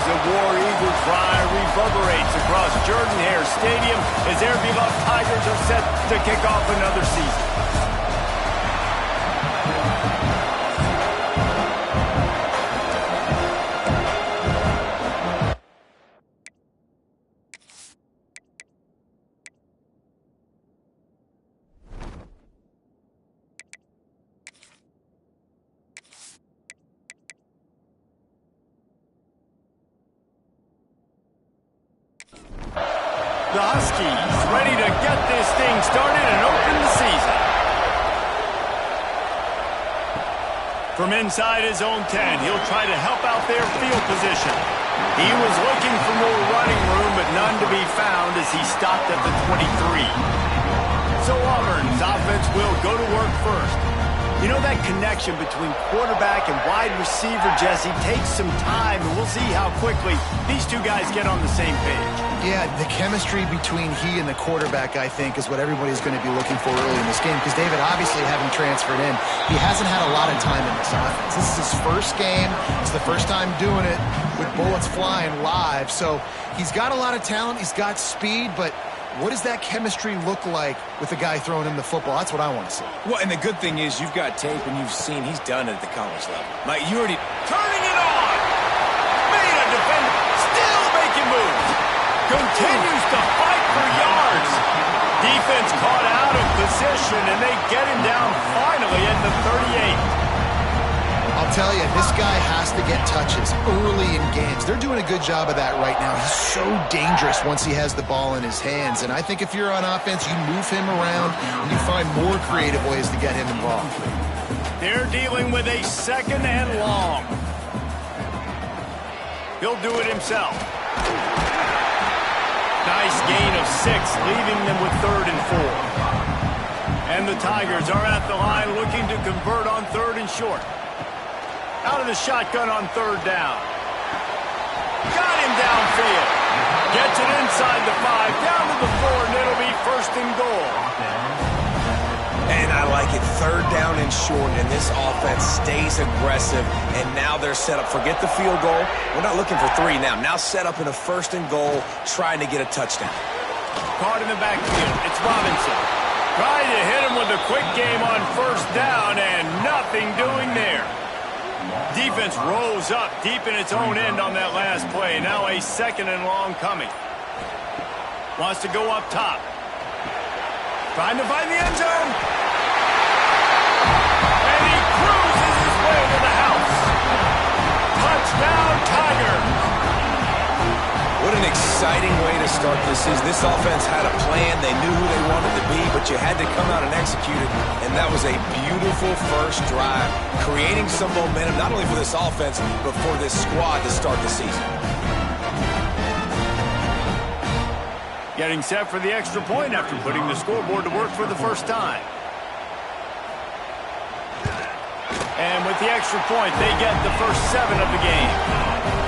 the War Eagle cry reverberates across Jordan-Hare Stadium as their beloved Tigers are set to kick off another season. The Huskies ready to get this thing started and open the season. From inside his own 10, he'll try to help out their field position. He was looking for more running room, but none to be found as he stopped at the 23. So Auburn's offense will go to work first. You know, that connection between quarterback and wide receiver, Jesse, takes some time, and we'll see how quickly these two guys get on the same page. Yeah, the chemistry between he and the quarterback, I think, is what everybody's going to be looking for early in this game. Because David, obviously, having transferred in, he hasn't had a lot of time in this offense. This is his first game. It's the first time doing it with bullets flying live. So he's got a lot of talent. He's got speed, but what does that chemistry look like with the guy throwing him the football? That's what I want to see. Well, and the good thing is you've got tape and you've seen he's done it at the college level. Like, you already turning it on. Made a defender. Still making moves. Continues to fight for yards. Defense caught out of position, and they get him down finally at the 38. I'll tell you, this guy has to get touches early in games. They're doing a good job of that right now. He's so dangerous once he has the ball in his hands. And I think if you're on offense, you move him around and you find more creative ways to get him involved. They're dealing with a second and long. He'll do it himself. Nice gain of 6, leaving them with 3rd and 4. And the Tigers are at the line looking to convert on 3rd and short. Out of the shotgun on 3rd down. Got him downfield. Gets it inside the 5, down to the 4, and it'll be 1st and goal. And I like it. 3rd down and short, and this offense stays aggressive, and now they're set up. Forget the field goal. We're not looking for 3 now. Now set up in a 1st and goal, trying to get a touchdown. Caught in the backfield. It's Robinson. Trying to hit him with a quick game on 1st down, and nothing doing there. Defense rose up deep in its own end on that last play. Now a 2nd and long coming. Wants to go up top. Trying to find the end zone. And he cruises his way to the house. Touchdown, Tigers. What an exciting way to start this season. This offense had a plan. They knew who they wanted to be, but you had to come out and execute it. And that was a beautiful first drive, creating some momentum, not only for this offense, but for this squad to start the season. Getting set for the extra point after putting the scoreboard to work for the first time. And with the extra point, they get the first 7 of the game.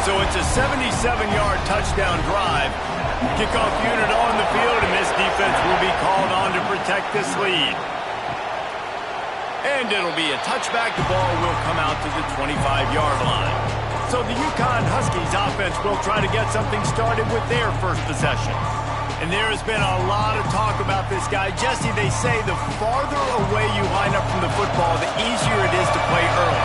So it's a 77-yard touchdown drive. Kickoff unit on the field, and this defense will be called on to protect this lead. And it'll be a touchback. The ball will come out to the 25-yard line. So the UConn Huskies offense will try to get something started with their first possession. And there has been a lot of talk about this guy. Jesse, they say the farther away you line up from the football, the easier it is to play early.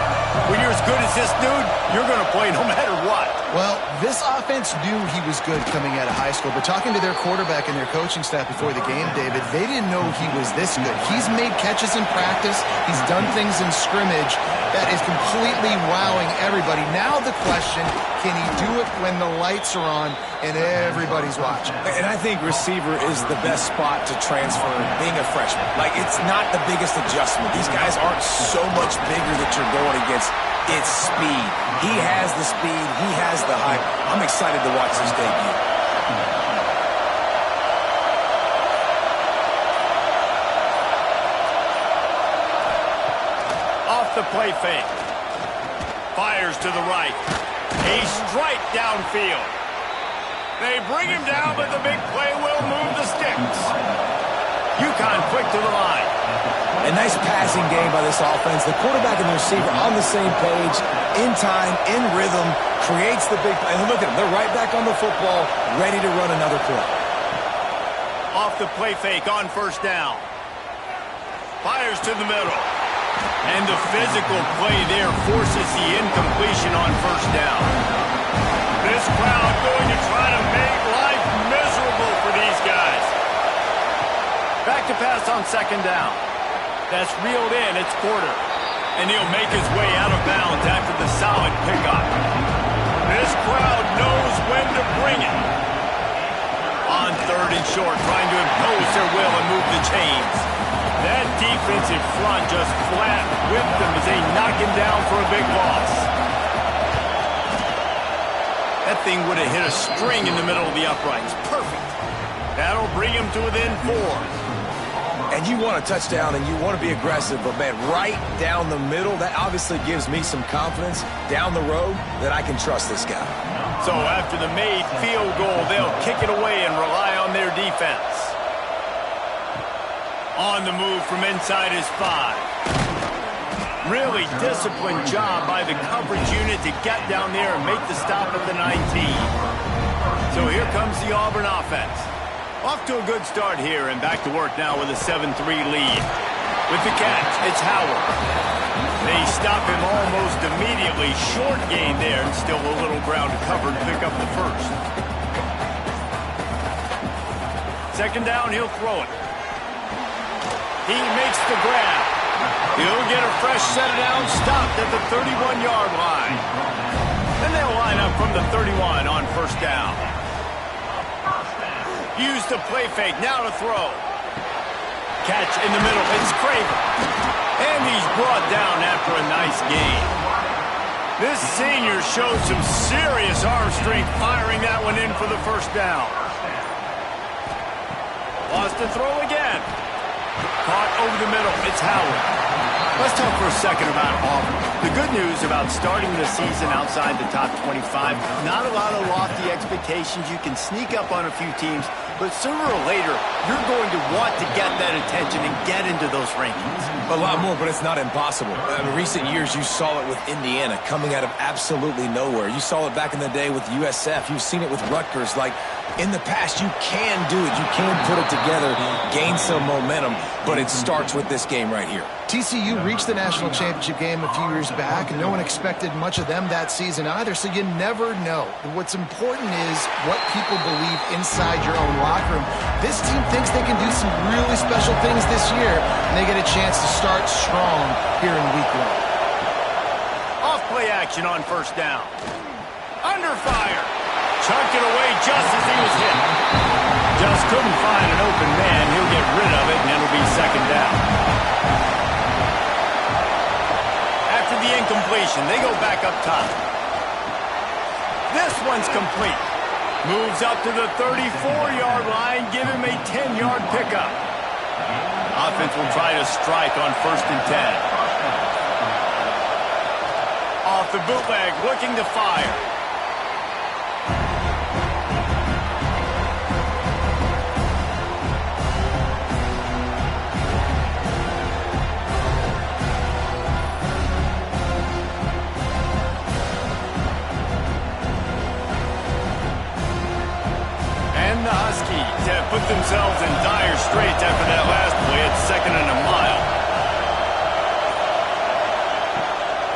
When you're as good as this dude, you're going to play no matter what. Well, this offense knew he was good coming out of high school, but talking to their quarterback and their coaching staff before the game, David, they didn't know he was this good. He's made catches in practice. He's done things in scrimmage that is completely wowing everybody. Now the question, can he do it when the lights are on and everybody's watching? And I think receiver is the best spot to transfer being a freshman. Like, it's not the biggest adjustment. These guys aren't so much bigger that you're going against. It's speed. He has the speed. He has the height. I'm excited to watch this debut. Off the play fake. Fires to the right. A strike UConn quick to the line. A nice passing game by this offense. The quarterback and the receiver on the same page, in time, in rhythm, creates the big play. And look at them. They're right back on the football, ready to run another play. Off the play fake on first down. Fires to the middle. And the physical play there forces the incompletion on first down. This crowd going to try to make life miserable for these guys. Back to pass on second down. That's reeled in. It's Porter. And he'll make his way out of bounds after the solid pickup. This crowd knows when to bring it. On third and short, trying to impose their will and move the chains. That defensive front just flat whipped them as they knock him down for a big loss. That thing would have hit a string in the middle of the uprights. Perfect. That'll bring him to within 4. And you want a touchdown and you want to be aggressive, but, man, right down the middle, that obviously gives me some confidence down the road that I can trust this guy. So after the made field goal, they'll kick it away and rely on their defense. On the move from inside his 5. Really disciplined job by the coverage unit to get down there and make the stop at the 19. So here comes the Auburn offense. Off to a good start here and back to work now with a 7-3 lead. With the catch, it's Howard. They stop him almost immediately. Short gain there and still a little ground to cover to pick up the first. Second down, he'll throw it. He makes the grab. He'll get a fresh set of downs stopped at the 31-yard line. Then they'll line up from the 31 on first down. Use the play fake, now to throw. Catch in the middle, it's Craven. And he's brought down after a nice gain. This senior showed some serious arm strength firing that one in for the first down. Lost the throw again. Caught over the middle, it's Howard. Let's talk for a second about Auburn. The good news about starting the season outside the top 25, not a lot of lofty expectations. You can sneak up on a few teams, but sooner or later, you're going to want to get that attention and get into those rankings. A lot more, but it's not impossible. In recent years, you saw it with Indiana coming out of absolutely nowhere. You saw it back in the day with USF. You've seen it with Rutgers. Like, in the past, you can do it. You can put it together, gain some momentum, but it starts with this game right here. TCU reached the national championship game a few years back, and no one expected much of them that season either, so you never know. What's important is what people believe inside your own locker room. This team thinks they can do some really special things this year, and they get a chance to start strong here in week 1. Off play action on first down. Under fire. Chunked it away just as he was hit. Just couldn't find an open man. He'll get rid of it, and it'll be second down. After the incompletion, they go back up top. This one's complete. Moves up to the 34-yard line, give him a 10-yard pickup. Offense will try to strike on first and 10. Off the bootleg, looking to fire. And the Huskies have put themselves in dire straits after that last play at 2nd and a mile.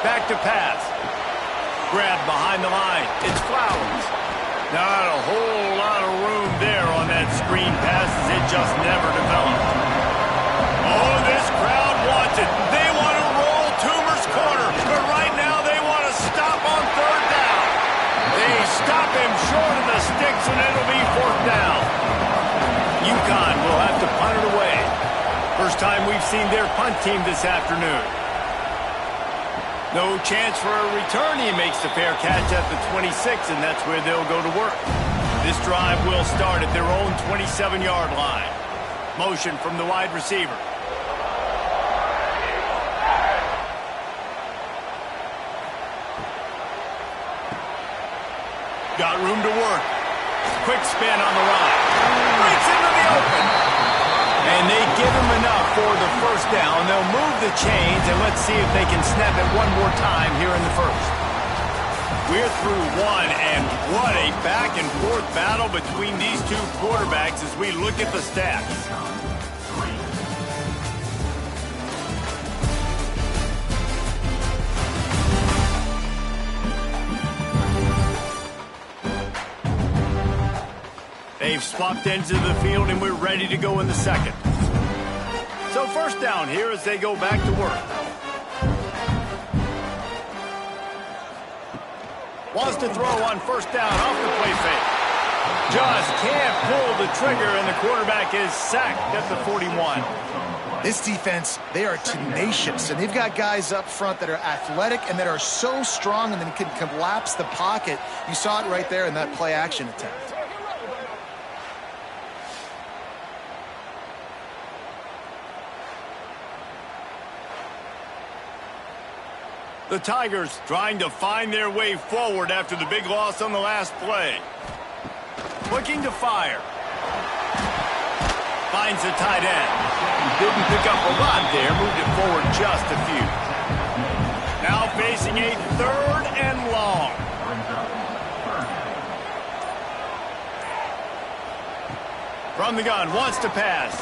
Back to pass. Grab behind the line. It's Flowers. Not a whole lot of room there on that screen pass as it just never developed. Oh, this crowd wants it. They want to roll Toomer's corner, but right now they want to stop on third down. They stop him short of the sticks, and it'll be fourth down. UConn will have to punt it away. First time we've seen their punt team this afternoon. No chance for a return. He makes the fair catch at the 26, and that's where they'll go to work. This drive will start at their own 27-yard line. Motion from the wide receiver. Got room to work. Quick spin on the run. Breaks into the open. And they give him enough for the first down. They'll move the chains, and let's see if they can snap it one more time here in the first. We're through one, and what a back-and-forth battle between these two quarterbacks as we look at the stats. They've swapped ends of the field, and we're ready to go in the second. So first down here as they go back to work. Wants to throw on first down off the play fake. Just can't pull the trigger, and the quarterback is sacked at the 41. This defense, they are tenacious, and they've got guys up front that are athletic and that are so strong and then can collapse the pocket. You saw it right there in that play-action attempt. The Tigers trying to find their way forward after the big loss on the last play. Looking to fire. Finds the tight end. Didn't pick up a lot there. Moved it forward just a few. Now facing a third and long. From the gun. Wants to pass.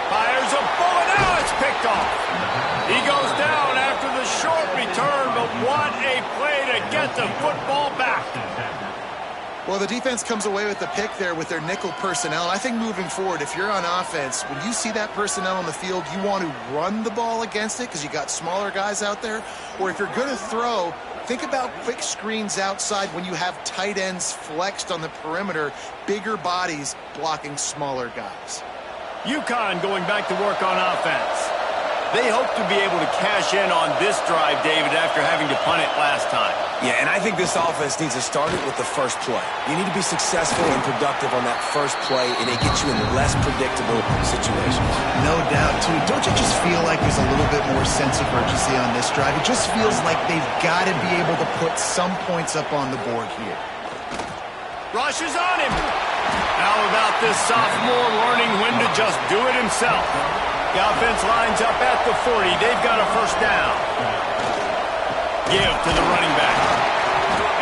Fires a bullet. Now it's picked off. He goes down after the short return, but what a play to get the football back. Well, the defense comes away with the pick there with their nickel personnel. And I think moving forward, if you're on offense, when you see that personnel on the field, you want to run the ball against it because you got smaller guys out there. Or if you're going to throw, think about quick screens outside when you have tight ends flexed on the perimeter, bigger bodies blocking smaller guys. UConn going back to work on offense. They hope to be able to cash in on this drive, David, after having to punt it last time. Yeah, and I think this offense needs to start it with the first play. You need to be successful and productive on that first play, and it gets you in less predictable situations. No doubt, too. Don't you just feel like there's a little bit more sense of urgency on this drive? It just feels like they've got to be able to put some points up on the board here. Rushes on him. How about this sophomore learning when to just do it himself? The offense lines up at the 40. They've got a first down. Give to the running back.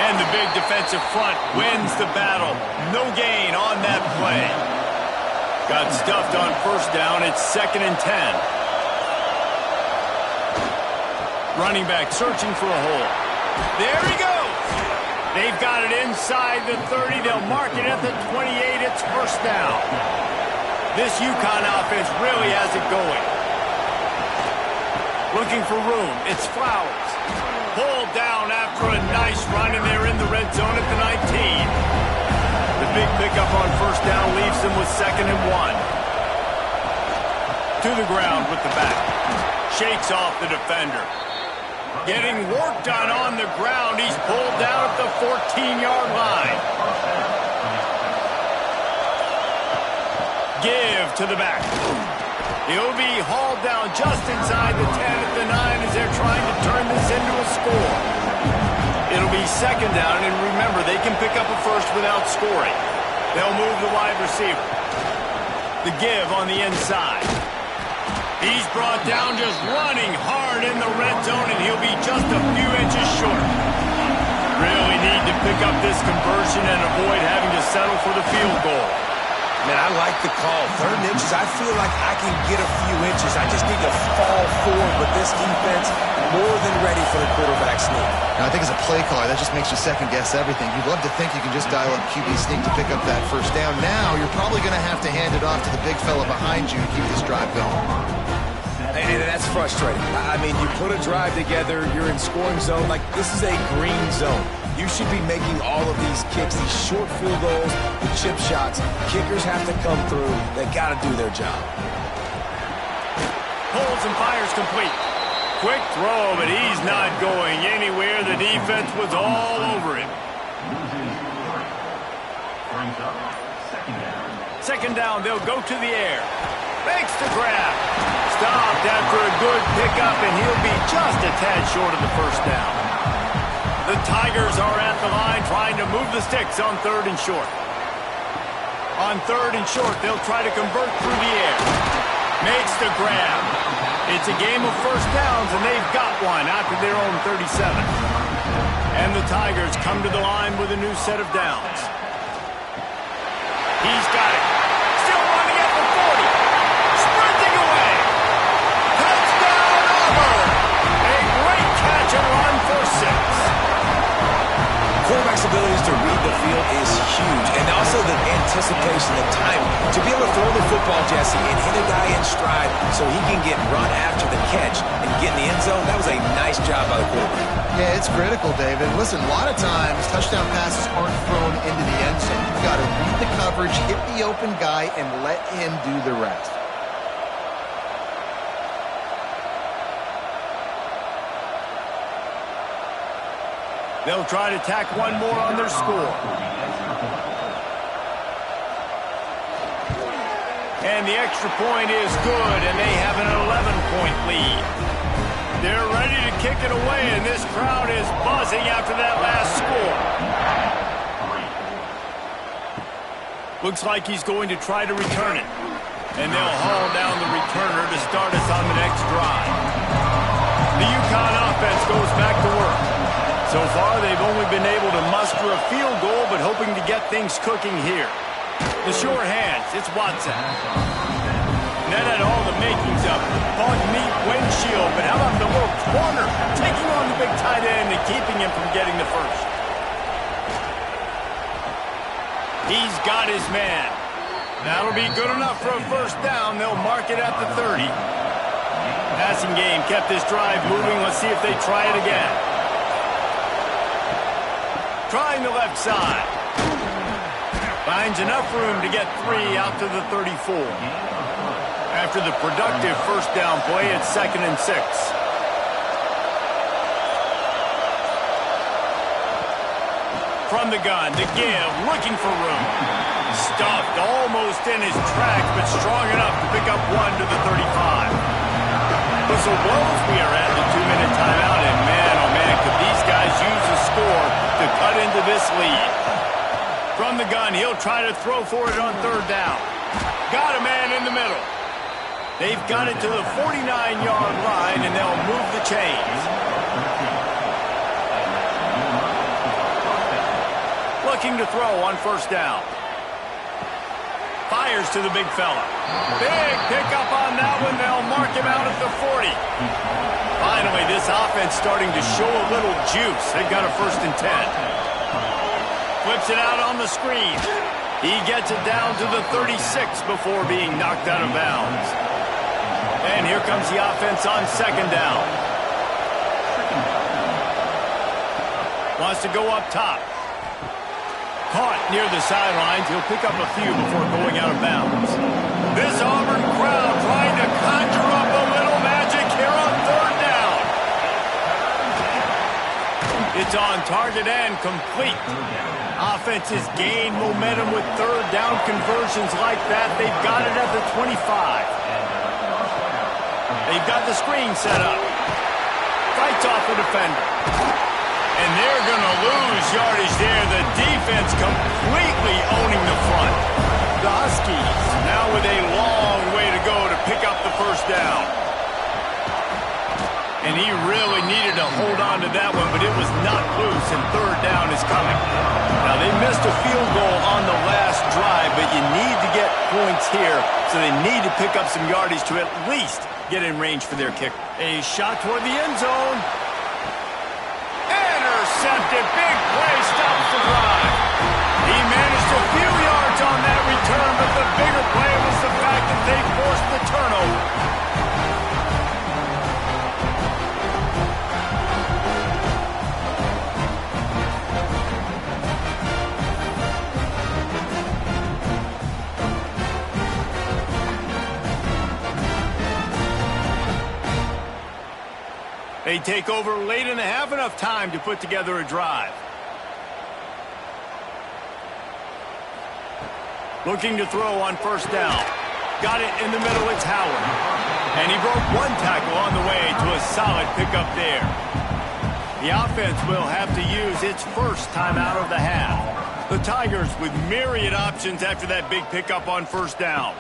And the big defensive front wins the battle. No gain on that play. Got stuffed on first down. It's 2nd and 10. Running back searching for a hole. There he goes. They've got it inside the 30. They'll mark it at the 28. It's first down. This UConn offense really has it going. Looking for room. It's Flowers. Pulled down after a nice run, and they're in the red zone at the 19. The big pickup on first down leaves them with 2nd and 1. To the ground with the back. Shakes off the defender. Getting work done on the ground. He's pulled down at the 14-yard line. Give to the back. He'll be hauled down just inside the 10 at the 9 as they're trying to turn this into a score. It'll be 2nd down, and remember, they can pick up a first without scoring. They'll move the wide receiver. The give on the inside. He's brought down just running hard in the red zone, and he'll be just a few inches short. Really need to pick up this conversion and avoid having to settle for the field goal. Man, I like the call. 3rd and inches, I feel like I can get a few inches. I just need to fall forward with this defense more than ready for the quarterback sneak. Now, I think as a play caller, that just makes you second-guess everything. You'd love to think you can just dial up QB sneak to pick up that first down. Now, you're probably going to have to hand it off to the big fella behind you to keep this drive going. And that's frustrating. I mean, you put a drive together, you're in scoring zone. Like, this is a green zone. You should be making all of these kicks, these short field goals, the chip shots. Kickers have to come through. They got to do their job. Pulls and fires complete. Quick throw, but he's not going anywhere. The defense was all over him. 2nd down, they'll go to the air. Makes the grab. Stopped after a good pickup, and he'll be just a tad short of the first down. The Tigers are at the line trying to move the sticks on 3rd and short. On 3rd and short, they'll try to convert through the air. Makes the grab. It's a game of first downs, and they've got one after their own 37. And the Tigers come to the line with a new set of downs. He's got it. Still running at the 40. Sprinting away. Touchdown, Auburn. A great catch and run for 6. Quarterback's abilities to read the field is huge, and also the anticipation, the time to be able to throw the football, Jesse, and hit a guy in stride so he can get run after the catch and get in the end zone. That was a nice job by the quarterback. Yeah, it's critical, David. Listen, a lot of times touchdown passes aren't thrown into the end zone. You've got to read the coverage, hit the open guy, and let him do the rest. They'll try to tack one more on their score. And the extra point is good, and they have an 11-point lead. They're ready to kick it away, and this crowd is buzzing after that last score. Looks like he's going to try to return it. And they'll haul down the returner to start us on the next drive. The UConn offense goes back to work. So far, they've only been able to muster a field goal, but hoping to get things cooking here. The sure hands, it's Watson. That had all the makings of bug meat windshield, but how about the little corner taking on the big tight end and keeping him from getting the first? He's got his man. That'll be good enough for a first down. They'll mark it at the 30. Passing game kept this drive moving. Let's see if they try it again. Trying the left side. Finds enough room to get 3 out to the 34. After the productive first down play, it's 2nd and 6. From the gun, to give, looking for room. Stuffed almost in his tracks, but strong enough to pick up 1 to the 35. Whistle blows, we are at the 2-minute timeout, and man, oh man, could these guys use a score to cut into this lead. From the gun, he'll try to throw for it on 3rd down. Got a man in the middle. They've got it to the 49-yard line, and they'll move the chains. Looking to throw on 1st down. Fires to the big fella. Big pickup on that one. They'll mark him out at the 40. Finally, this offense starting to show a little juice. They've got a 1st and 10. Flips it out on the screen. He gets it down to the 36 before being knocked out of bounds. And here comes the offense on 2nd down. Wants to go up top. Caught near the sidelines. He'll pick up a few before going out of bounds. This Auburn crowd trying to conjure up a little magic here on 3rd down. It's on target and complete. Offense has gained momentum with 3rd down conversions like that. They've got it at the 25. They've got the screen set up. Fights off the defender. And they're going to lose yardage there. The defense completely owning the front. The Huskies now with a long way to go to pick up the 1st down. And he really needed to hold on to that one, but it was not loose, and 3rd down is coming. Now, they missed a field goal on the last drive, but you need to get points here, so they need to pick up some yardage to at least get in range for their kick. A shot toward the end zone. Intercepted. Big play. Stops the drive. He managed a few yards on that return, but the bigger play was the fact that they forced the turnover. They take over late and have enough time to put together a drive. Looking to throw on 1st down. Got it in the middle, it's Howard. And he broke 1 tackle on the way to a solid pickup there. The offense will have to use its first timeout of the half. The Tigers with myriad options after that big pickup on first down.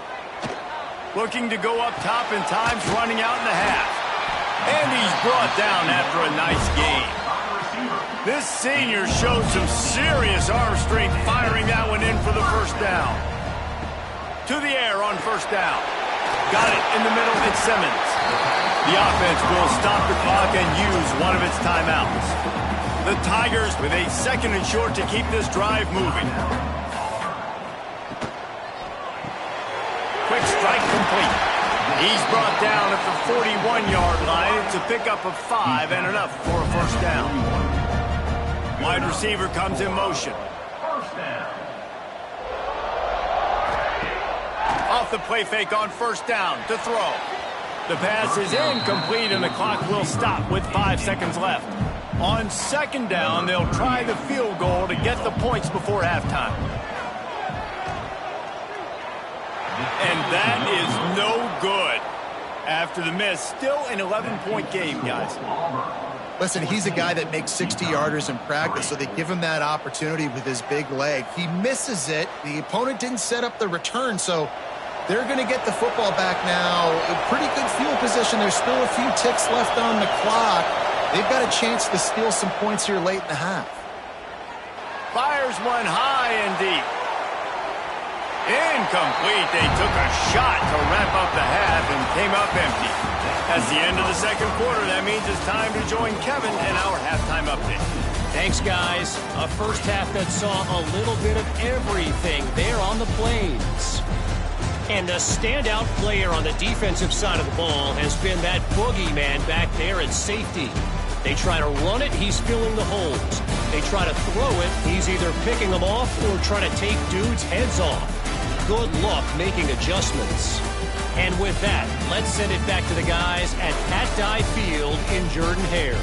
Looking to go up top in times, running out in the half. And he's brought down after a nice gain. This senior showed some serious arm strength firing that one in for the first down. To the air on first down. Got it in the middle. It's Simmons. The offense will stop the clock and use one of its timeouts. The Tigers with a second and short to keep this drive moving. Quick strike complete. He's brought down at the 41-yard line. It's a pickup of 5 and enough for a first down. Wide receiver comes in motion. Off the play fake on first down to throw. The pass is incomplete and the clock will stop with 5 seconds left. On second down, they'll try the field goal to get the points before halftime. And that is no good. After the miss, still an 11-point game, guys. Listen, he's a guy that makes 60-yarders in practice, so they give him that opportunity with his big leg. He misses it. The opponent didn't set up the return, so they're going to get the football back now. A pretty good field position. There's still a few ticks left on the clock. They've got a chance to steal some points here late in the half. Fires one high and deep. Incomplete. They took a shot to wrap up the half and came up empty. That's the end of the second quarter. That means it's time to join Kevin in our halftime update. Thanks, guys. A first half that saw a little bit of everything there on the plains. And the standout player on the defensive side of the ball has been that boogeyman back there at safety. They try to run it, he's filling the holes. They try to throw it, he's either picking them off or trying to take dudes' heads off. Good luck making adjustments. And with that, let's send it back to the guys at Pat Dye Field in Jordan-Hare.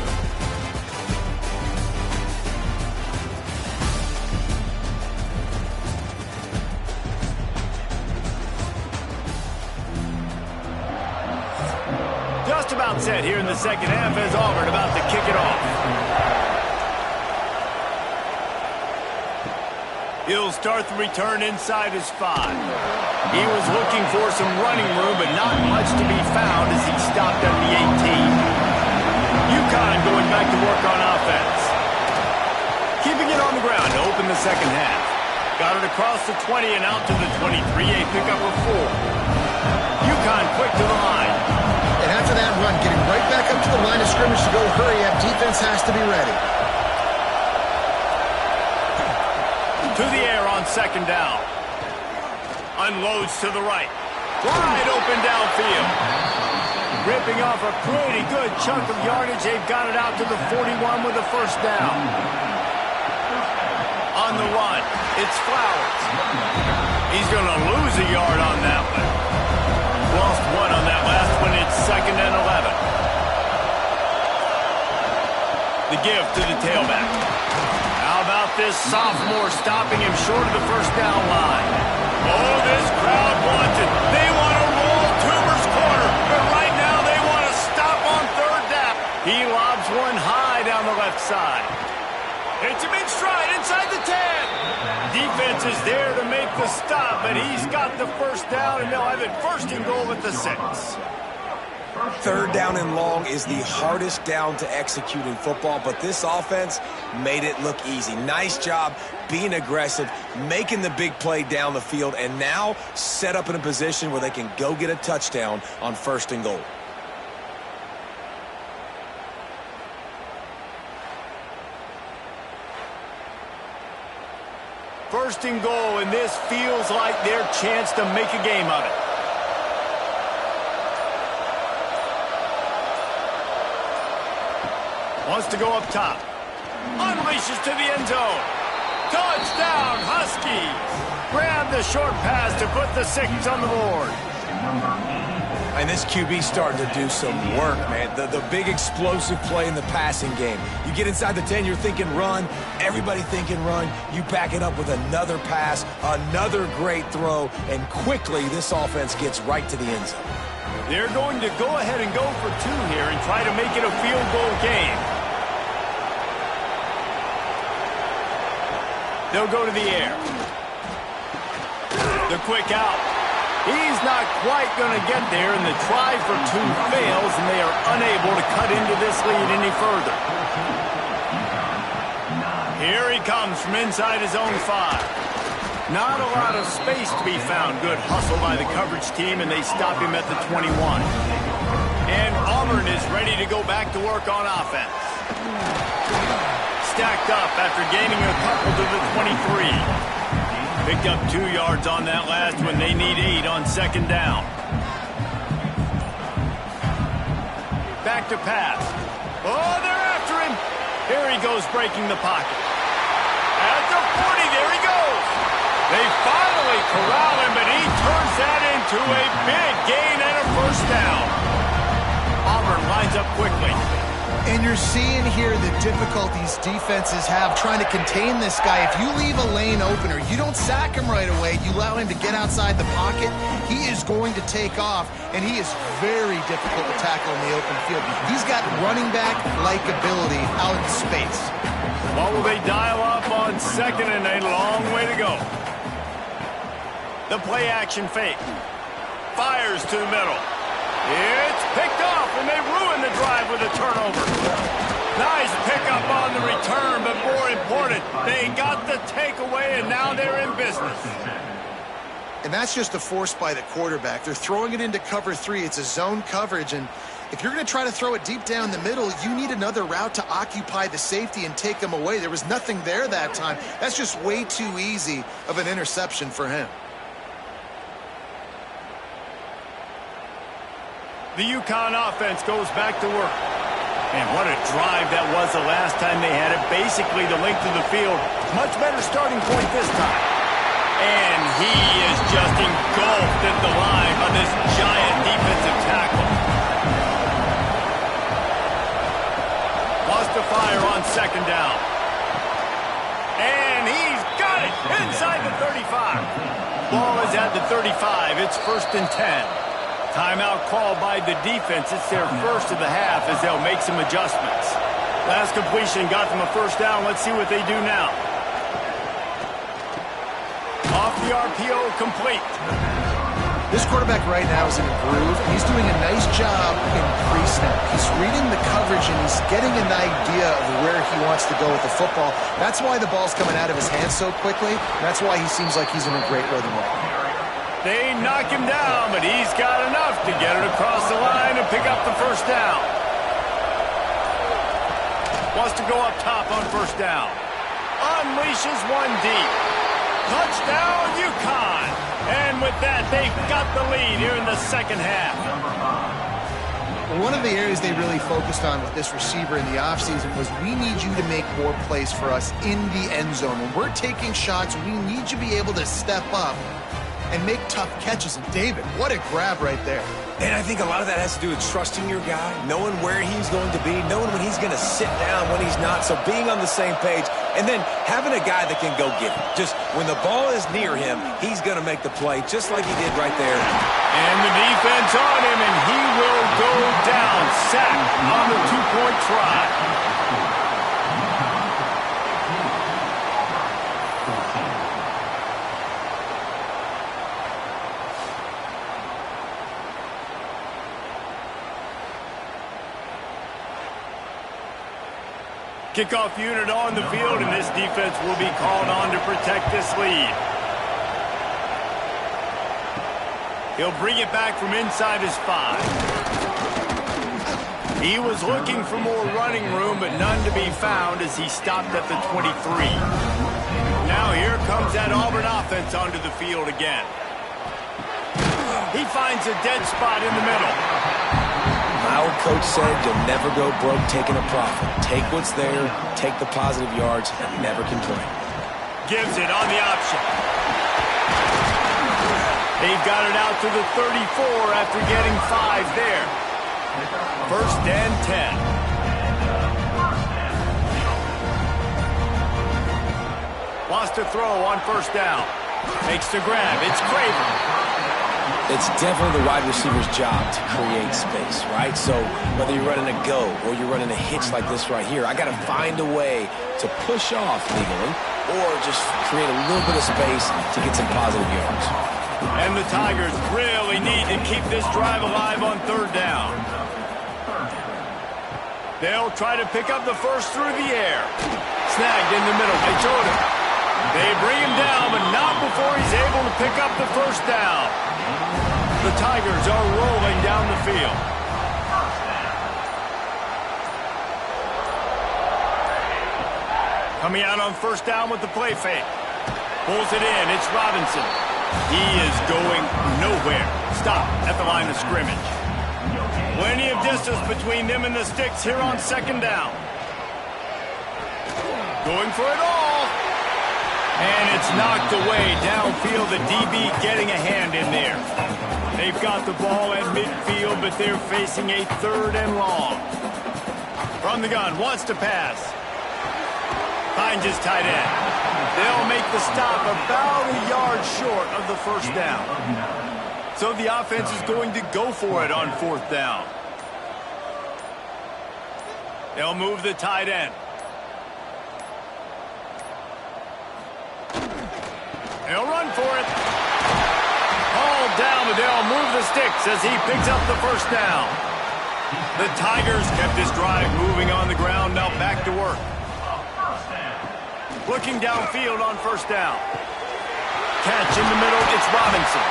Just about set here in the second half as Auburn about to kick it off. He'll start the return inside his 5. He was looking for some running room, but not much to be found as he stopped at the 18. UConn going back to work on offense. Keeping it on the ground to open the second half. Got it across the 20 and out to the 23, a pickup of 4. UConn quick to the line. And after that run, getting right back up to the line of scrimmage to go hurry up, defense has to be ready. To the air on second down. Unloads to the right. Wide open downfield. Ripping off a pretty good chunk of yardage. They've got it out to the 41 with a first down. On the run, it's Flowers. He's going to lose a yard on that one. Lost 1 on that last one. It's second and 11. The give to the tailback. How about this sophomore stopping him short of the first down line? Oh, this crowd wants it. They want to roll Toomer's corner, but right now they want to stop on third down. He lobs one high down the left side. It's a big stride inside the 10. Defense is there to make the stop, but he's got the first down, and they'll have it first and goal at the 6. Third down and long is the hardest down to execute in football, but this offense made it look easy. Nice job being aggressive, making the big play down the field, and now set up in a position where they can go get a touchdown on first and goal. First and goal, and this feels like their chance to make a game of it. Wants to go up top. Unleashes to the end zone. Touchdown, Huskies. Grab the short pass to put the 6 on the board. And this QB's starting to do some work, man. The big explosive play in the passing game. You get inside the 10, you're thinking run. Everybody thinking run. You back it up with another pass, another great throw, and quickly this offense gets right to the end zone. They're going to go ahead and go for 2 here and try to make it a field goal game. They'll go to the air. The quick out. He's not quite going to get there, and the try for two fails, and they are unable to cut into this lead any further. Here he comes from inside his own 5. Not a lot of space to be found. Good hustle by the coverage team, and they stop him at the 21. And Auburn is ready to go back to work on offense. Stacked up after gaining a couple to the 23. Picked up 2 yards on that last one. They need 8 on second down. Back to pass. Oh, they're after him. Here he goes, breaking the pocket. At the 40, there he goes. They finally corral him, but he turns that into a big gain and a first down. Auburn lines up quickly. And you're seeing here the difficulties defenses have trying to contain this guy. If you leave a lane open or you don't sack him right away, you allow him to get outside the pocket, he is going to take off, and he is very difficult to tackle in the open field. He's got running back-like ability out in space. What will they dial up on second and a long way to go? The play-action fake. Fires to the middle. It's picked off, and they ruin the drive with a turnover. Nice pickup on the return, but more important, they got the takeaway, and now they're in business. And that's just a force by the quarterback. They're throwing it into cover 3. It's a zone coverage, and if you're going to try to throw it deep down the middle, you need another route to occupy the safety and take them away. There was nothing there that time. That's just way too easy of an interception for him. The UConn offense goes back to work. And what a drive that was the last time they had it. Basically the length of the field. Much better starting point this time. And he is just engulfed at the line on this giant defensive tackle. Lost to fire on second down. And he's got it inside the 35. Ball is at the 35. It's 1st and 10. Timeout called by the defense. It's their first of the half as they'll make some adjustments. Last completion got them a first down. Let's see what they do now. Off the RPO, complete. This quarterback right now is in a groove. He's doing a nice job in pre-snap. He's reading the coverage, and he's getting an idea of where he wants to go with the football. That's why the ball's coming out of his hands so quickly. That's why he seems like he's in a great rhythm right now. They knock him down, but he's got enough to get it across the line and pick up the first down. Wants to go up top on first down. Unleashes one deep. Touchdown, UConn. And with that, they've got the lead here in the second half. One of the areas they really focused on with this receiver in the offseason was we need you to make more plays for us in the end zone. When we're taking shots, we need you to be able to step up and make tough catches. And David, what a grab right there. And I think a lot of that has to do with trusting your guy, knowing where he's going to be, knowing when he's going to sit down, when he's not. So being on the same page, and then having a guy that can go get it. Just when the ball is near him, he's going to make the play, just like he did right there. And the defense on him, and he will go down, sacked on the two-point try. Kickoff unit on the field, and this defense will be called on to protect this lead. He'll bring it back from inside his 5. He was looking for more running room, but none to be found as he stopped at the 23. Now here comes that Auburn offense onto the field again. He finds a dead spot in the middle. My old coach said you'll never go broke taking a profit. Take what's there, take the positive yards, and never complain. Gives it on the option. They've got it out to the 34 after getting 5 there. 1st and 10. Wants to throw on first down. Makes the grab. It's Craven. It's definitely the wide receiver's job to create space, right? So whether you're running a go or you're running a hitch like this right here, I got to find a way to push off legally or just create a little bit of space to get some positive yards. And the Tigers really need to keep this drive alive on third down. They'll try to pick up the first through the air. Snagged in the middle. They showed him. They bring him down, but not before he's able to pick up the first down. The Tigers are rolling down the field. Coming out on first down with the play fake. Pulls it in. It's Robinson. He is going nowhere. Stop at the line of scrimmage. Plenty of distance between them and the sticks here on second down. Going for it all. And it's knocked away downfield. The DB getting a hand in there. They've got the ball at midfield, but they're facing a third and long. From the gun, wants to pass. Finds his tight end. They'll make the stop about a yard short of the first down. So the offense is going to go for it on fourth down. They'll move the tight end. They'll run for it. All down, but they'll move the sticks as he picks up the first down. The Tigers kept this drive moving on the ground, now back to work. Looking downfield on first down. Catch in the middle, it's Robinson.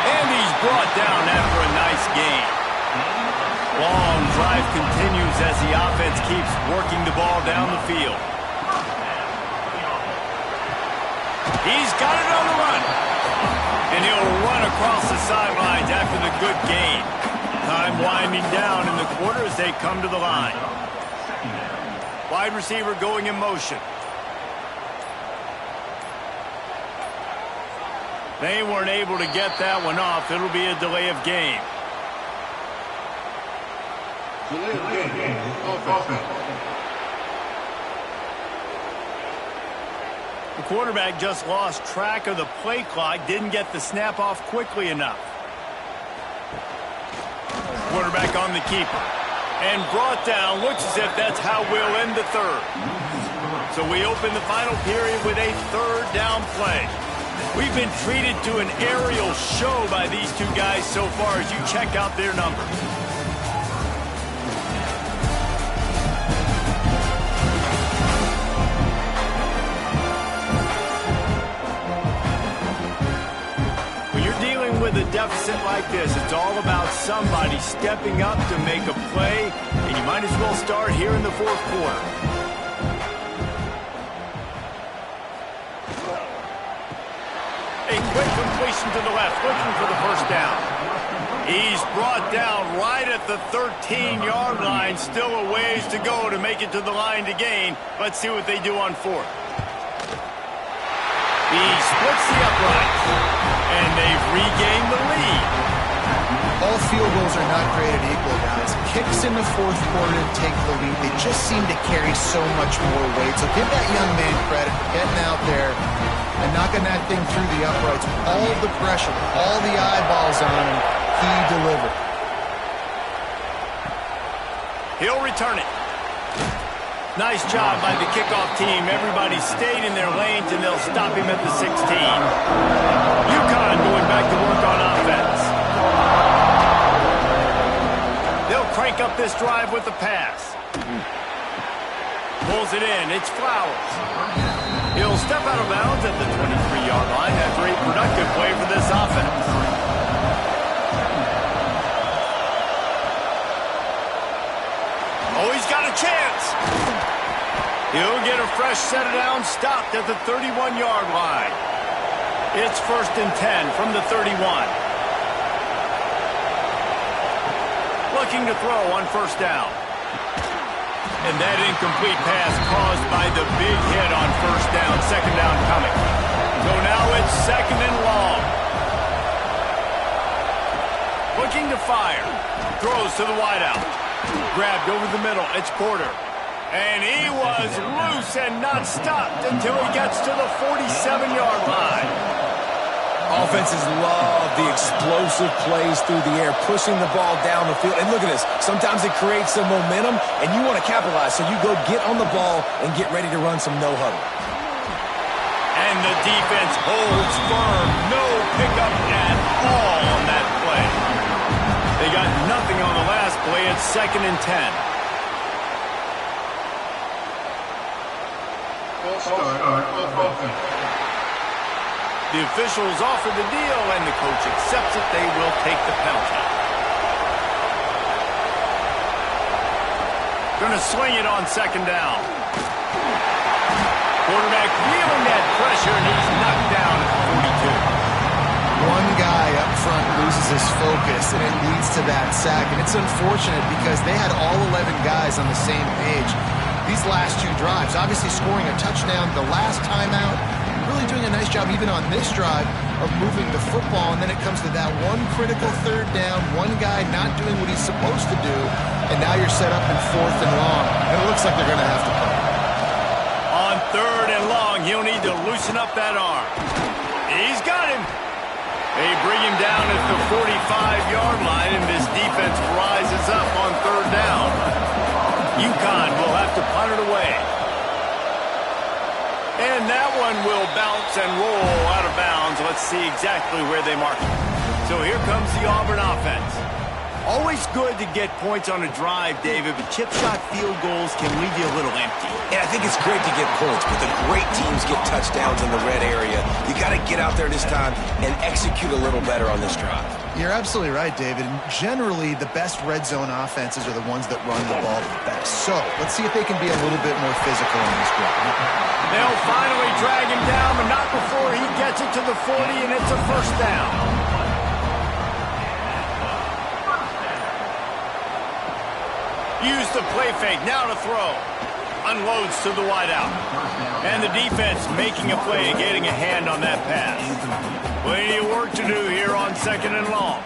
And he's brought down after a nice gain. Long drive continues as the offense keeps working the ball down the field. He's got it on the run. And he'll run across the sidelines after the good gain. Time winding down in the quarter as they come to the line. Wide receiver going in motion. They weren't able to get that one off. It'll be a delay of game. The quarterback just lost track of the play clock, didn't get the snap off quickly enough. Quarterback on the keeper. And brought down. Looks as if that's how we'll end the third. So we open the final period with a third down play. We've been treated to an aerial show by these two guys so far as you check out their numbers. When you're dealing with a deficit like this, it's all about somebody stepping up to make a play, and you might as well start here in the fourth quarter. A quick completion to the left, looking for the first down. He's brought down right at the 13-yard line. Still a ways to go to make it to the line to gain. Let's see what they do on fourth. He splits the uprights, and they've regained the lead. All field goals are not created equal, guys. Kicks in the fourth quarter to take the lead. They just seem to carry so much more weight. So give that young man credit for getting out there and knocking that thing through the uprights. All the pressure, all the eyeballs on him, he delivered. He'll return it. Nice job by the kickoff team. Everybody stayed in their lanes, and they'll stop him at the 16. UConn going back to work on offense. They'll crank up this drive with the pass. Pulls it in. It's Flowers. He'll step out of bounds at the 23-yard line after a productive play for this offense. Oh, he's got a chance. He'll get a fresh set of downs, stopped at the 31-yard line. It's 1st and 10 from the 31. Looking to throw on first down. And that incomplete pass caused by the big hit on first down. Second down coming. So now it's second and long. Looking to fire. Throws to the wideout. Grabbed over the middle. It's Porter. And he was loose and not stopped until he gets to the 47-yard line. Offenses love the explosive plays through the air, pushing the ball down the field. And look at this. Sometimes it creates some momentum, and you want to capitalize. So you go get on the ball and get ready to run some no-huddle. And the defense holds firm. No pickup at all on that play. They got nothing on the last play. It's 2nd and 10. The officials offer the deal, and the coach accepts it. They will take the penalty. Going to swing it on 2nd down. Quarterback feeling that pressure, and he's knocked down at the 42. One guy up front loses his focus, and it leads to that sack. And it's unfortunate because they had all 11 guys on the same page. These last 2 drives, obviously scoring a touchdown the last time out, really doing a nice job even on this drive of moving the football, and then it comes to that one critical 3rd down, one guy not doing what he's supposed to do, and now you're set up in 4th and long, and it looks like they're going to have to play. On 3rd and long, he'll need to loosen up that arm. He's got him. They bring him down at the 45-yard line, and this defense rises up on 3rd down. UConn will have to punt it away. And that one will bounce and roll out of bounds. Let's see exactly where they mark it. So here comes the Auburn offense. Always good to get points on a drive, David, but chip shot field goals can leave you a little empty. And I think it's great to get points, but the great teams get touchdowns in the red area. You got to get out there this time and execute a little better on this drive. You're absolutely right, David. And generally, the best red zone offenses are the ones that run the ball the best. So let's see if they can be a little bit more physical in this drive. They'll finally drag him down, but not before he gets it to the 40, and it's a 1st down. Use the play fake, now to throw. Unloads to the wideout. And the defense making a play and getting a hand on that pass. Plenty of work to do here on 2nd and long.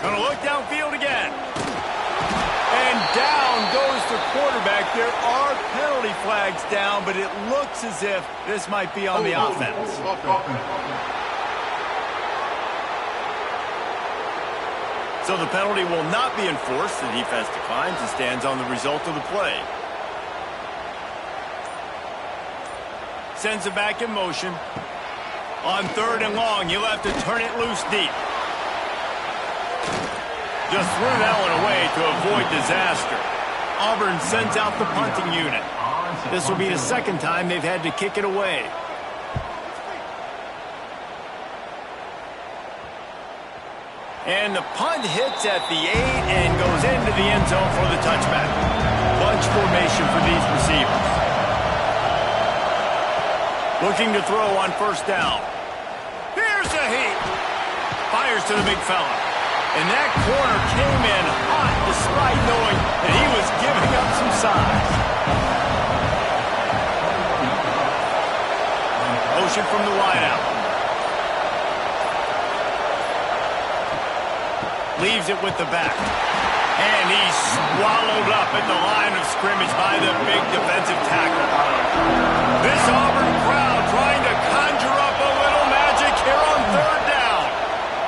Gonna look downfield again. And down goes the quarterback. There are penalty flags down, but it looks as if this might be on the offense. So the penalty will not be enforced. The defense declines and stands on the result of the play. Sends it back in motion. On 3rd and long, you'll have to turn it loose deep. Just threw that one away to avoid disaster. Auburn sends out the punting unit. This will be the 2nd time they've had to kick it away. And the punt hits at the 8 and goes into the end zone for the touchback. Bunch formation for these receivers. Looking to throw on 1st down. Here's a heat. Fires to the big fella. And that corner came in hot despite knowing that he was giving up some size. Motion from the wideout. Leaves it with the back. And he's swallowed up at the line of scrimmage by the big defensive tackle. This Auburn crowd trying to conjure up a little magic here on 3rd down.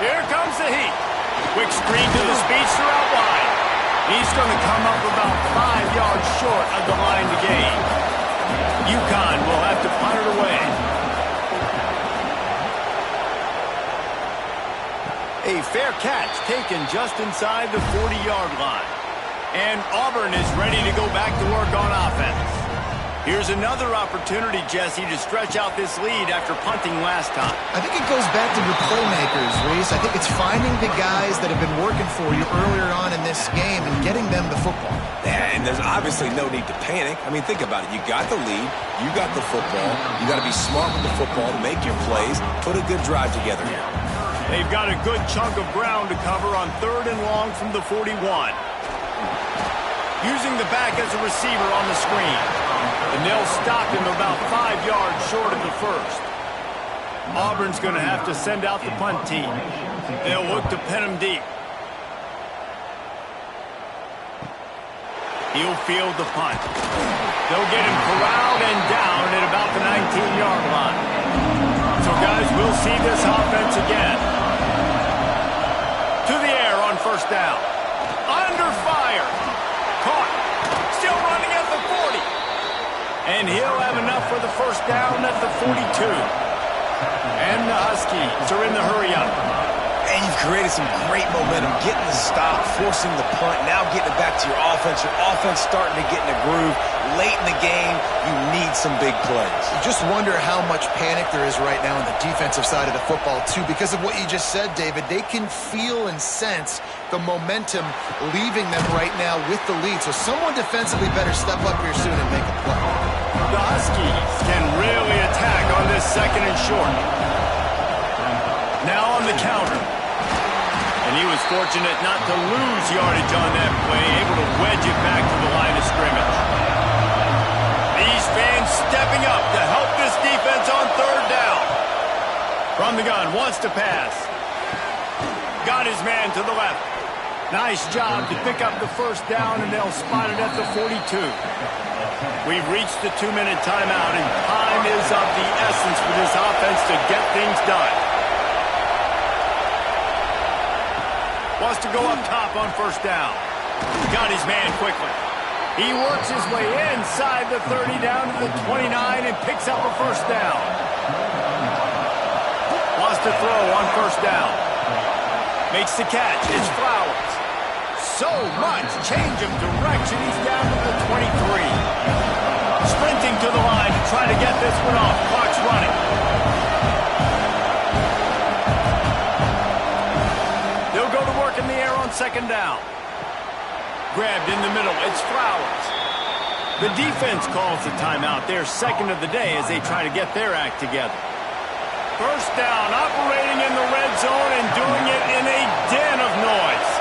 Here comes the heat. Quick screen to the speedster out wide. He's going to come up about 5 yards short of the line to gain. UConn will have to punt it away. A fair catch taken just inside the 40-yard line. And Auburn is ready to go back to work on offense. Here's another opportunity, Jesse, to stretch out this lead after punting last time. I think it goes back to your playmakers, Reese. I think it's finding the guys that have been working for you earlier on in this game and getting them the football. Yeah, and there's obviously no need to panic. I mean, think about it. You got the lead. You got the football. You got to be smart with the football to make your plays. Put a good drive together here. They've got a good chunk of ground to cover on 3rd and long from the 41. Using the back as a receiver on the screen. And they'll stop him about 5 yards short of the 1st. Auburn's going to have to send out the punt team. They'll look to pin him deep. He'll field the punt. They'll get him corralled and down at about the 19-yard line. So, guys, we'll see this offense again. To the air on first down. Under fire. Caught. Still running at the 40. And he'll have enough for the first down at the 42. And the Huskies are in the hurry-up. And you've created some great momentum, getting the stop, forcing the punt, now getting it back to your offense. Your offense starting to get in a groove. Late in the game, you need some big plays. You just wonder how much panic there is right now on the defensive side of the football, too, because of what you just said, David. They can feel and sense the momentum leaving them right now with the lead. So someone defensively better step up here soon and make a play. The Huskies can really attack on this second and short. Now on the counter. And he was fortunate not to lose yardage on that play, able to wedge it back to the line of scrimmage. These fans stepping up to help this defense on third down. From the gun, wants to pass. Got his man to the left. Nice job to pick up the first down, and they'll spot it at the 42. We've reached the 2-minute timeout, and time is of the essence for this offense to get things done. Wants to go up top on first down. Got his man quickly. He works his way inside the 30 down to the 29 and picks up a first down. Wants to throw on first down. Makes the catch. It's Flowers. So much change of direction. He's down to the 23. Sprinting to the line to try to get this one off. Clock's running. They'll go to work in the air on second down. Grabbed in the middle. It's Flowers. The defense calls the timeout. Their second of the day as they try to get their act together. First down, operating in the red zone and doing it in a den of noise.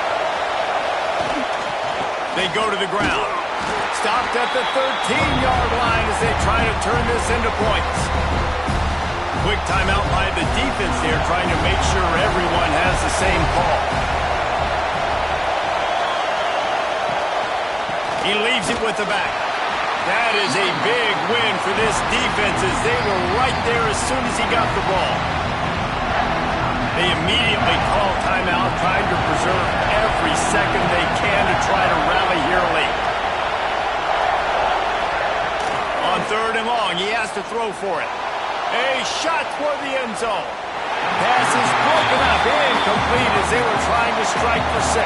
They go to the ground. Stopped at the 13-yard line as they try to turn this into points. Quick timeout by the defense there, trying to make sure everyone has the same call. He leaves it with the back. That is a big win for this defense as they were right there as soon as he got the ball. They immediately call timeout, trying to preserve every second they can to try to rally here late. On third and long, he has to throw for it. A shot toward the end zone. Pass is broken up, incomplete as they were trying to strike for 6.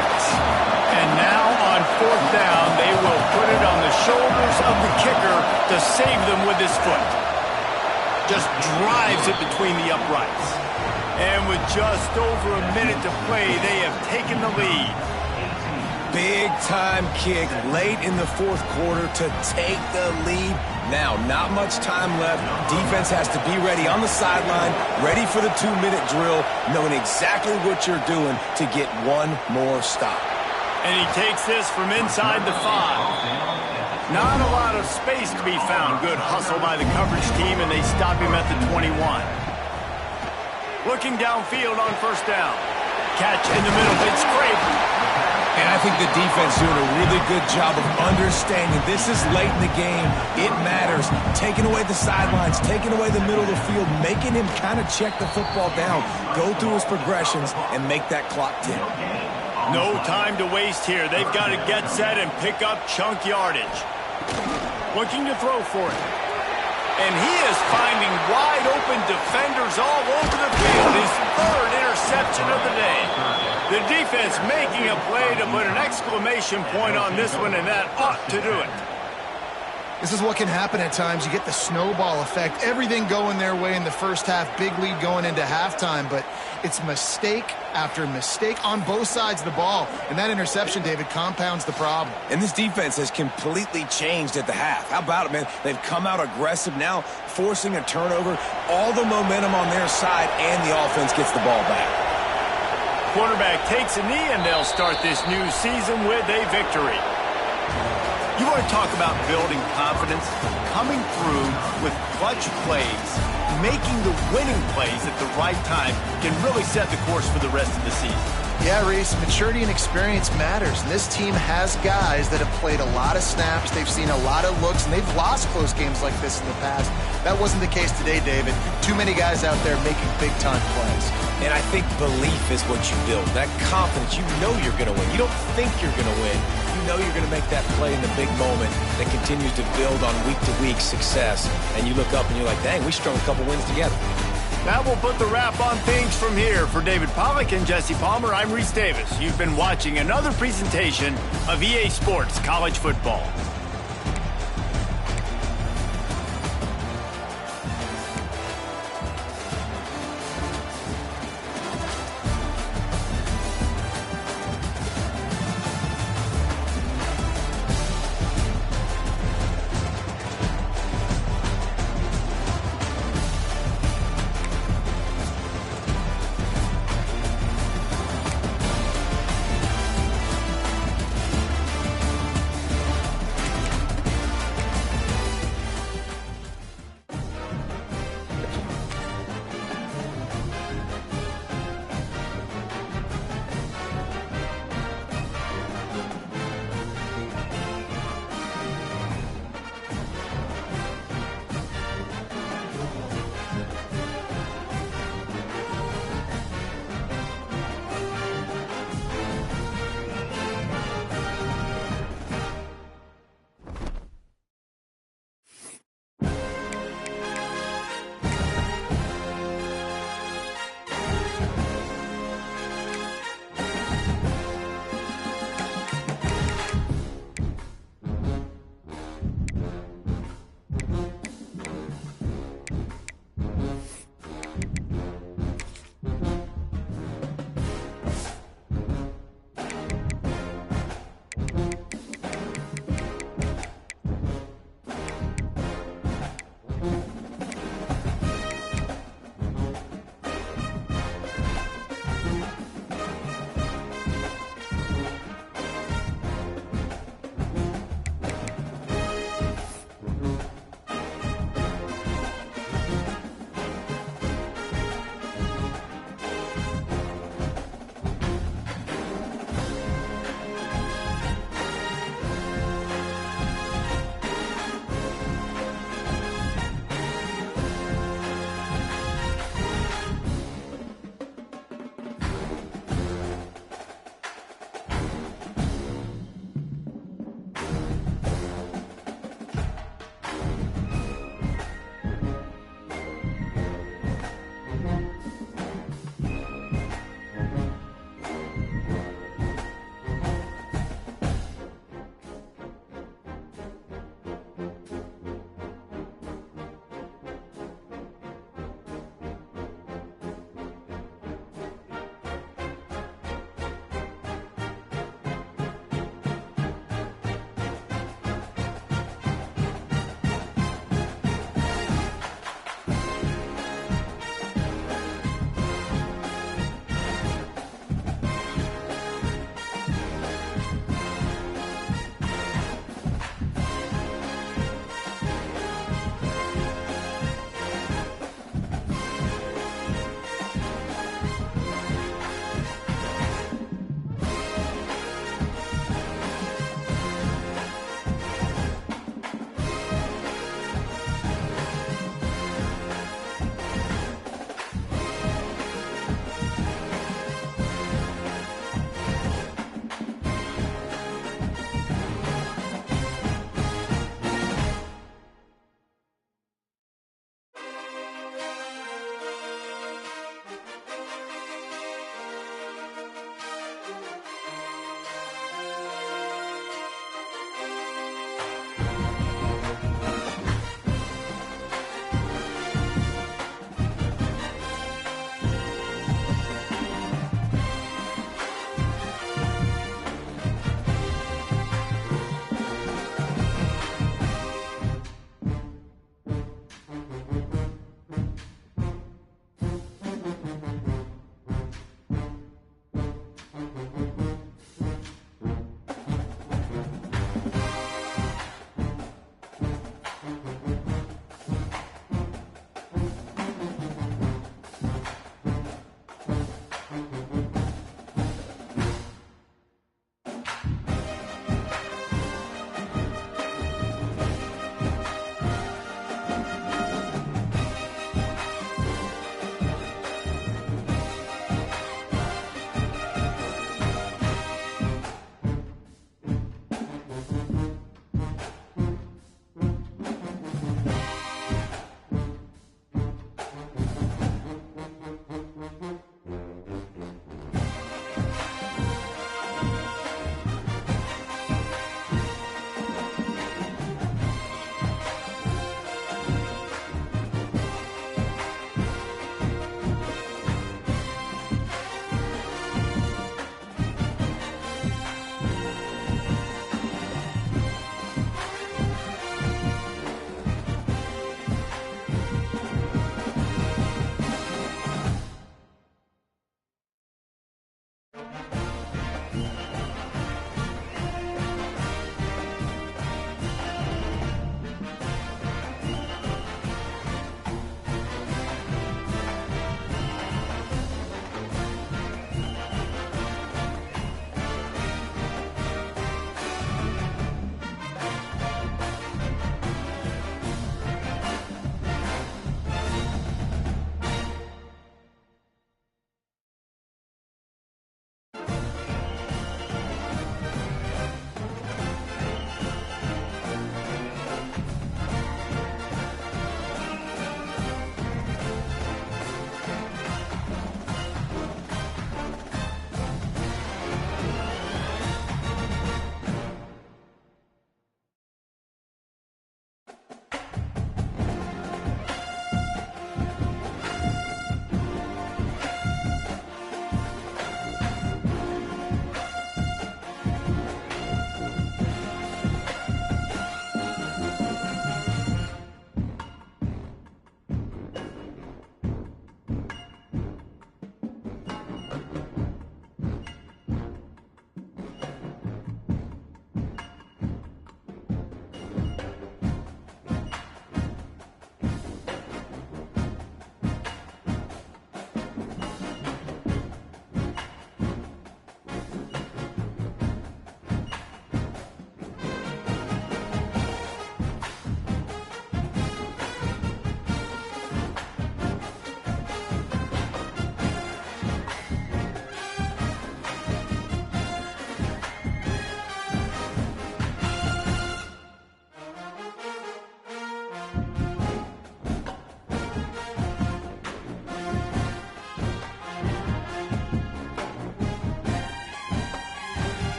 And now on fourth down, they will put it on the shoulders of the kicker to save them with his foot. Just drives it between the uprights. And with just over a minute to play, they have taken the lead. Big-time kick late in the fourth quarter to take the lead. Now, not much time left. Defense has to be ready on the sideline, ready for the 2-minute drill, knowing exactly what you're doing to get one more stop. And he takes this from inside the 5. Not a lot of space to be found. Good hustle by the coverage team, and they stop him at the 21. Looking downfield on first down. Catch in the middle. It's Craven. And I think the defense doing a really good job of understanding this is late in the game. It matters. Taking away the sidelines, taking away the middle of the field, making him kind of check the football down, go through his progressions, and make that clock tick. No time to waste here. They've got to get set and pick up chunk yardage. Looking to throw for it. And he is finding wide-open defenders all over the field. His third interception of the day. The defense making a play to put an exclamation point on this one, and that ought to do it. This is what can happen at times. You get the snowball effect. Everything going their way in the first half. Big lead going into halftime, but it's mistake after mistake on both sides of the ball. And that interception, David, compounds the problem. And this defense has completely changed at the half. How about it, man? They've come out aggressive now, forcing a turnover. All the momentum on their side, and the offense gets the ball back. Quarterback takes a knee, and they'll start this new season with a victory. You want to talk about building confidence? Coming through with clutch plays, making the winning plays at the right time can really set the course for the rest of the season. Yeah, Reese, maturity and experience matters. And this team has guys that have played a lot of snaps. They've seen a lot of looks, and they've lost close games like this in the past. That wasn't the case today, David. Too many guys out there making big-time plays. And I think belief is what you build. That confidence, you know you're going to win. You don't think you're going to win. You know you're going to make that play in the big moment that continues to build on week-to-week success. And you look up and you're like, dang, we strung a couple wins together. That will put the wrap on things from here. For David Pollack and Jesse Palmer, I'm Reese Davis. You've been watching another presentation of EA Sports College Football.